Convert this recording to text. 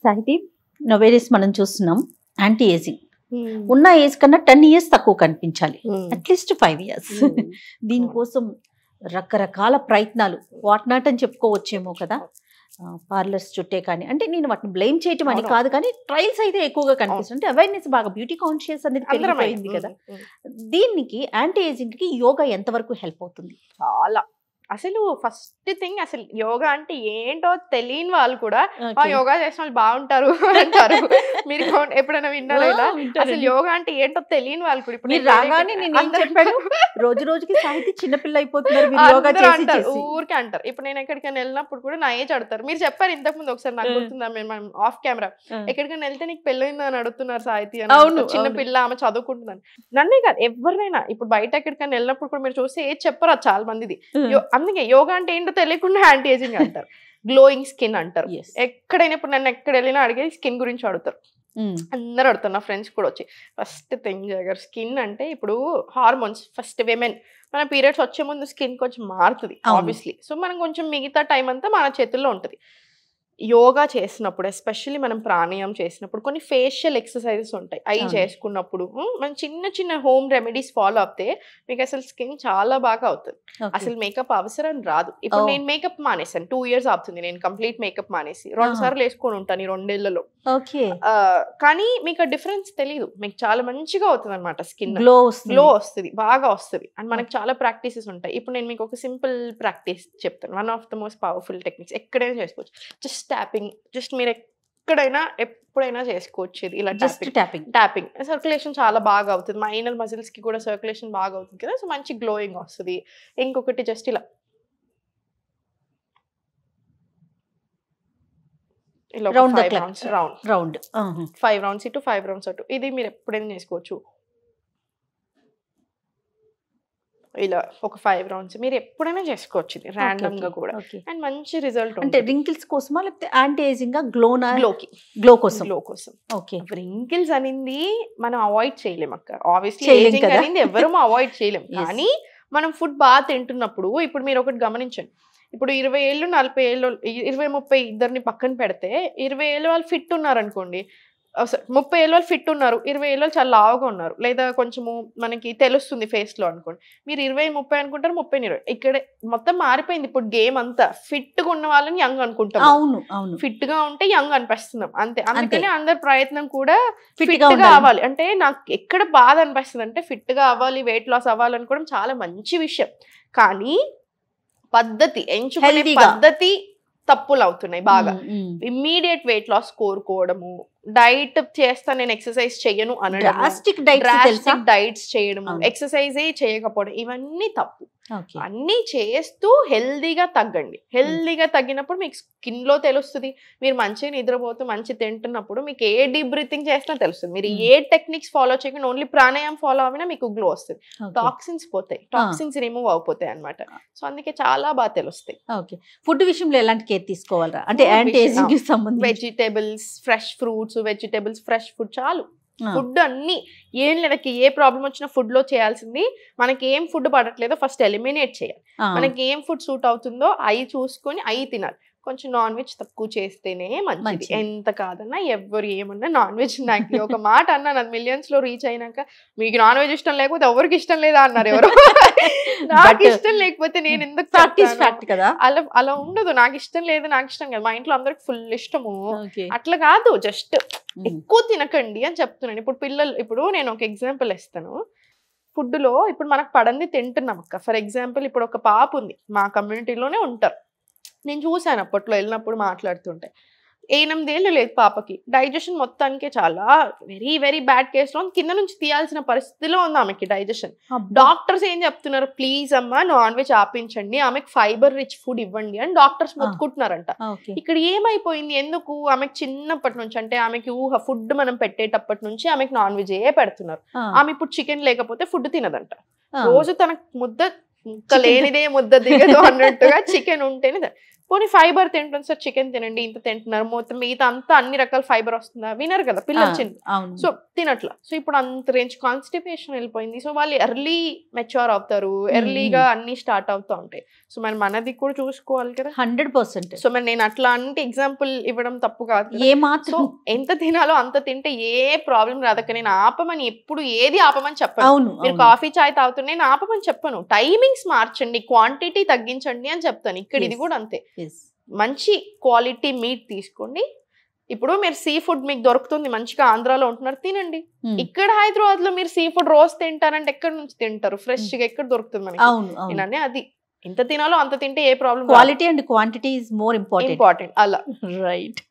సాహితీ నోవేరియస్ మనం చూస్తున్నాం యాంటీ ఏజింగ్ ఉన్న ఏజ్ కన్నా 10 years తక్కువ కనిపించాలి, అట్లీస్ట్ 5 years. దీనికోసం రకరకాల ప్రయత్నాలు వాట్ నాట్ అని చెప్పుకోవచ్చేమో కదా. పార్లర్స్ చుట్టే కానీ, అంటే నేను వాటిని బ్లేమ్ చేయటం అని కాదు, కానీ ట్రయల్స్ అయితే ఎక్కువగా కనిపిస్తుంది. అంటే అవేర్నెస్ బాగా, బ్యూటీ కాన్షియస్ అనేది పెరిగిపోయింది కదా. దీనికి యాంటీ ఏజింగ్ కి యోగా ఎంతవరకు హెల్ప్ అవుతుంది? చాలా. అసలు ఫస్ట్ థింగ్, అసలు యోగా అంటే ఏంటో తెలియని వాళ్ళు కూడా యోగా చేసిన వాళ్ళు బాగుంటారు అంటారు. మీరు ఎప్పుడైనా విన్నారా ఇలా? అసలు యోగా అంటే ఏంటో తెలియని వాళ్ళు కూడా ఇప్పుడు రాగానే నేను చెప్పాను, రోజు రోజుకి సాహితీ చిన్నపిల్ల అయిపోతున్నారు ఊరికే అంటారు. ఇప్పుడు నేను ఎక్కడికైనా వెళ్ళినప్పుడు కూడా నా ఏజ్ అడుగుతారు. మీరు చెప్పారు ఇంతకు ముందు ఒకసారి, నాకు గుర్తుందా, మేము ఆఫ్ కెమెరా ఎక్కడికైనా వెళ్తే నీకు పెళ్ళయిందా అని అడుగుతున్నారు సాహితీ అని. చిన్నపిల్ల, ఆమె చదువుకుంటుందని. నన్నే కాదు ఎవరినైనా, ఇప్పుడు బయట ఎక్కడికైనా వెళ్ళినప్పుడు కూడా మీరు చూస్తే ఏజ్ చెప్పరు చాలా మందిది. అందుకే యోగా అంటే ఏంటో తెలియకుండా యాంటీ ఏజింగ్ అంటారు. గ్లోయింగ్ స్కిన్ అంటారు. ఎక్కడైనా ఇప్పుడు నన్ను ఎక్కడ వెళ్ళినా అడిగేది స్కిన్ గురించి అడుగుతారు. అందరూ అడుగుతారు, నా ఫ్రెండ్స్ కూడా వచ్చి. ఫస్ట్ థింగ్ జగర్, స్కిన్ అంటే ఇప్పుడు హార్మోన్స్. ఫస్ట్ విమెన్ మన పీరియడ్స్ వచ్చే ముందు స్కిన్ కొంచెం మారుతుంది ఆబ్వియస్లీ. సో మనం కొంచెం మిగతా టైం అంతా మన చేతుల్లో ఉంటుంది. యోగా చేసినప్పుడు, ఎస్పెషల్లీ మనం ప్రాణాయామం చేసినప్పుడు కొన్ని ఫేషియల్ ఎక్సర్సైజెస్ ఉంటాయి. అవి చేసుకున్నప్పుడు మనం చిన్న చిన్న హోమ్ రెమెడీస్ ఫాలో అవుతే మీకు అసలు స్కిన్ చాలా బాగా అవుతుంది. అసలు మేకప్ అవసరం రాదు. ఇప్పుడు నేను మేకప్ మానేసాను, 2 years అవుతుంది నేను కంప్లీట్ మేకప్ మానేసి. 2 సార్లు వేసుకొని ఉంటాను ఈ 2 ఏళ్లలో. కానీ మీకు ఆ డిఫరెన్స్ తెలీదు. మీకు చాలా మంచిగా అవుతుంది అనమాట. స్కిన్ గ్లో వస్తుంది, బాగా వస్తుంది. అండ్ మనకి చాలా ప్రాక్టీసెస్ ఉంటాయి. ఇప్పుడు నేను మీకు ఒక సింపుల్ ప్రాక్టీస్ చెప్తాను. One of the most powerful techniques. ఎక్కడైనా చేసుకోవచ్చు. Just tapping. జస్ట్ మీరు ఎక్కడైనా ఎప్పుడైనా చేసుకోవచ్చు. ఇది ఇలా ట్యాపింగ్ సర్క్యులేషన్ చాలా బాగా అవుతుంది. మైనర్ మజిల్స్ కి కూడా సర్క్యులేషన్ బాగా అవుతుంది కదా. సో మంచి గ్లోయింగ్ వస్తుంది. ఇంకొకటి జస్ట్ ఇలా 5 rounds ఇటు 5 rounds అటు. ఇది మీరు ఎప్పుడైనా చేసుకోవచ్చు. ఇలా ఒక 5 rounds మీరు ఎప్పుడైనా చేసుకోవచ్చు. ఇది ర్యాండమ్ గా కూడా. అండ్ మంచి రిజల్ట్. అంటే రింకిల్స్ కోసమా లేకపోతే యాంటీ ఏజింగ్ గ్లో కోసం? ఓకే. రింకిల్స్ అనింది మనం అవాయిడ్ చేయలేం అక్క. ఆబ్వియస్లీ ఏజింగ్ అనేది ఎవరు అవాయిడ్ చేయలేం. కానీ మనం ఫుడ్ బాగా తింటున్నప్పుడు, ఇప్పుడు మీరు ఒకటి గమనించండి. ఇప్పుడు 20 ఏళ్ళు 40 ఏళ్ళు 20-30 ఇద్దరిని పక్కన పెడితే 20 ఏళ్ళు వాళ్ళు ఫిట్ ఉన్నారు అనుకోండి, 30 ఏళ్ళు వాళ్ళు ఫిట్ ఉన్నారు, 20 ఏళ్ళు వాళ్ళు చాలా లావుగా ఉన్నారు, లేదా కొంచెము మనకి తెలుస్తుంది ఫేస్ లో అనుకోండి. మీరు 20-30 అనుకుంటారు, 30-20. ఇక్కడ మొత్తం మారిపోయింది ఇప్పుడు గేమ్ అంతా. ఫిట్ గా ఉన్న వాళ్ళని యంగ్ అనుకుంటాం. ఫిట్ గా ఉంటే యంగ్ అనిపిస్తున్నాం అంతే. అందుకని అందరి ప్రయత్నం కూడా ఫిట్ గా అవ్వాలి. అంటే నాకు ఎక్కడ బాధ అనిపిస్తుంది అంటే, ఫిట్ గా అవ్వాలి, వెయిట్ లాస్ అవ్వాలనుకోవడం చాలా మంచి విషయం. కానీ పద్ధతి, ఎంచుకునే పద్ధతి తప్పులు అవుతున్నాయి బాగా. ఇమ్మీడియట్ వెయిట్ లాస్ కోరుకోవడము, డైట్ చేస్తా నేను ఎక్సర్సైజ్ చెయ్యను అనడం, డ్రాస్టిక్ డైట్స్ చేయడము, ఎక్సర్సైజ్ చేయకపోవడం, ఇవన్నీ తప్పు. అన్ని చేస్తూ హెల్దీగా తగ్గండి. హెల్దీగా తగ్గినప్పుడు మీకు స్కిన్ లో తెలుస్తుంది. మీరు మంచిగా నిద్రపోతూ మంచి తింటున్నప్పుడు మీకు ఏ డీప్ బ్రీతింగ్ చేసినా తెలుస్తుంది. మీరు ఏ టెక్నిక్స్ ఫాలో చేయకుండా ఓన్లీ ప్రాణాయామం ఫాలో అయినా మీకు గ్లో వస్తుంది. టాక్సిన్స్ పోతాయి, టాక్సిన్స్ రిమూవ్ అయిపోతాయి అనమాట. సో అందుకే చాలా బాగా తెలుస్తాయి. ఓకే. ఫుడ్ విషయంలో ఎలాంటి కేర్ తీసుకోవాలా? అంటే యాంటీ ఏజింగ్ కి సంబంధించి vegetables, fresh fruits, vegetables, fresh food చాలు. ఫుడ్ అన్ని ఏం లేదకి, ఏ ప్రాబ్లం వచ్చినా ఫుడ్ లో చేయాల్సింది మనకి ఏం ఫుడ్ పడట్లేదో ఫస్ట్ ఎలిమినేట్ చేయాలి. మనకి ఏం ఫుడ్ సూట్ అవుతుందో అవి చూసుకొని అవి తినాలి. కొంచెం నాన్ వెజ్ తక్కువ చేస్తేనే మంచిది. ఎంత కాదన్నా ఎవరు ఏమన్నా నాన్ వెజ్. నాకు ఒక మాట అన్నా, నాకు మిలియన్స్ లో రీచ్ అయినాక, మీకు నాన్ వెజ్ ఇష్టం లేకపోతే ఎవరికి ఇష్టం లేదా అన్నారు ఎవరు. నాకు ఇష్టం లేకపోతే నేను ఎందుకు కదా, అలా ఉండదు. నాకు ఇష్టం లేదు, నాకు ఇష్టం కదా. మా ఇంట్లో అందరికి ఫుల్ ఇష్టము. అట్లా కాదు, జస్ట్ ఎక్కువ తినకండి అని చెప్తున్నాను. ఇప్పుడు పిల్లలు, ఇప్పుడు నేను ఒక ఎగ్జాంపుల్ ఇస్తాను. ఫుడ్ లో ఇప్పుడు మనకు పడంది తింటున్నాం అక్క. ఫర్ ఎగ్జాంపుల్ ఇప్పుడు ఒక పాప ఉంది, మా కమ్యూనిటీలోనే ఉంటారు. నేను చూసాను అప్పట్లో వెళ్ళినప్పుడు మాట్లాడుతుంటే. 8 ఏళ్ళు లేదు పాపకి. డైజెషన్ మొత్తానికే చాలా వెరీ వెరీ బ్యాడ్ కేసులో కింద నుంచి తీయాల్సిన పరిస్థితిలో ఉంది ఆమెకి డైజెషన్. డాక్టర్స్ ఏం చెప్తున్నారు, ప్లీజ్ అమ్మా నాన్ వెజ్ ఆపించండి, ఆమెకు ఫైబర్ రిచ్ ఫుడ్ ఇవ్వండి అని డాక్టర్స్ మొత్తుకుంటున్నారంట. ఇక్కడ ఏమైపోయింది, ఎందుకు ఆమెకు చిన్నప్పటి నుంచి, అంటే ఆమెకి ఫుడ్ మనం పెట్టేటప్పటి నుంచి ఆమెకు నాన్ వెజ్ పెడుతున్నారు. ఆమె ఇప్పుడు చికెన్ లేకపోతే ఫుడ్ తినదంట. రోజు తనకు ముద్ద లేనిదే ముద్ద దిగదు అన్నట్టుగా చికెన్ ఉంటేనే. పోనీ ఫైబర్ తింటుంది సార్, చికెన్ తినండి, ఇంత తింటున్నారు, మొత్తం మిగతా అంతా అన్ని రకాల ఫైబర్ వస్తుందా, వినరు కదా పిల్లలు చిన్న. సో తినట్లా. సో ఇప్పుడు అంత రేంజ్ కాన్స్టిపేషన్ వెళ్ళిపోయింది. సో వాళ్ళు ఎర్లీ మెచ్యూర్ అవుతారు, ఎర్లీగా అన్ని స్టార్ట్ అవుతూ ఉంటాయి. సో మరి మనది కూడా చూసుకోవాలి కదా. 100%. సో మరి నేను అట్లా అంటే ఎగ్జాంపుల్ ఇవ్వడం తప్పు కాదు. ఏమాత్రం ఎంత తినాలో అంత తింటే ఏ ప్రాబ్లం రాదక్క. నేను ఆపమని ఎప్పుడు ఏది ఆపమని చెప్పను. అవును, మీరు కాఫీ చాయ్ తాగుతున్నా నేను ఆపమని చెప్పను. టైమింగ్స్ మార్చండి, క్వాంటిటీ తగ్గించండి అని చెప్తాను. ఇక్కడ ఇది కూడా అంతే. మంచి క్వాలిటీ మీట్ తీసుకోండి. ఇప్పుడు మీరు సీ ఫుడ్ మీకు దొరుకుతుంది, మంచిగా ఆంధ్రాలో ఉంటున్నారు, తినండి. ఇక్కడ హైదరాబాద్ లో మీరు సీ ఫుడ్ రోజు తింటారంటే ఎక్కడి నుంచి తింటారు? ఫ్రెష్ గా ఎక్కడ దొరుకుతుంది మనకి? నేననే అది ఎంత తినాలో అంత తింటే ఏ problem. Quality and quantity is more important అలా. రైట్.